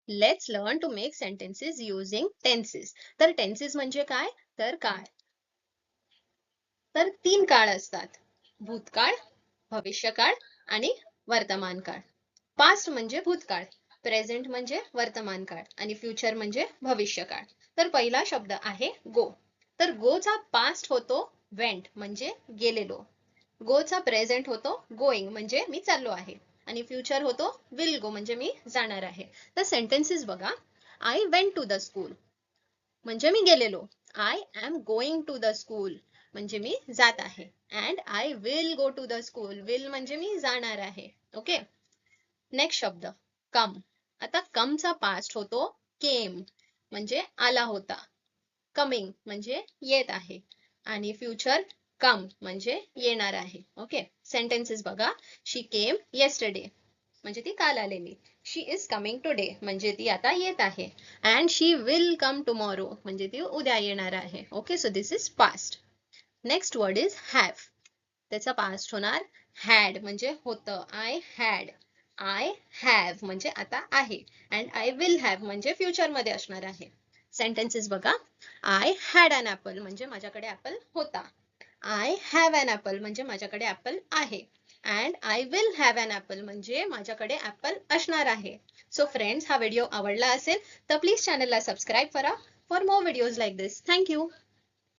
Let's learn to make sentences using tenses. तर tenses म्हणजे काय? तर काळ. तर 3 काळ असतात. भूतकाळ, भविष्यकाळ आणि वर्तमान काळ. पास्ट म्हणजे भूतकाळ, प्रेझेंट म्हणजे वर्तमान काळ आणि फ्युचर म्हणजे भविष्यकाळ. तर पहिला शब्द आहे गो. तर गोचा पास्ट होतो वेंट म्हणजे गेलेलो. गोचा प्रेझेंट होतो गोइंग म्हणजे मी चाललो आहे. आणि फ्युचर होतो विल गो म्हणजे मी जाणार आहे. तर सेंटेन्सेस बघा. I went to the school म्हणजे मी गेलेलो. I am going to the school म्हणजे मी जात आहे. And I will go to the school, will म्हणजे मी जाणार आहे. ओके. नेक्स्ट शब्द कम. आता कमचा पास्ट होतो केम म्हणजे आला होता. कमिंग म्हणजे येत आहे. आणि फ्युचर कम म्हणजे येणार आहे. ओके. सेंटेन्सेस बघा. शी केम येस्टरडे म्हणजे ती काल आलेली. शी इज कमिंग टुडे म्हणजे ती आता येत आहे. And she will come tomorrow म्हणजे ती उद्या येणार आहे. Okay. So this is past. Next word is have. त्याचा पास्ट होणार हॅड म्हणजे होतं. I had. आय हॅव म्हणजे आता आहे. अँड आय विल हॅव म्हणजे फ्युचर मध्ये असणार आहे. सेंटेन्सेस बघा. आय हॅड अन ऍपल म्हणजे माझ्याकडे ऍपल होता. आय हॅव अन ऍपल म्हणजे माझ्याकडे ऍपल आहे. And I will have an apple म्हणजे माझ्याकडे ऍपल असणार आहे. सो फ्रेंड्स, हा व्हिडिओ आवडला असेल तर प्लीज चॅनलला सबस्क्राईब करा for more videos like this. Thank you.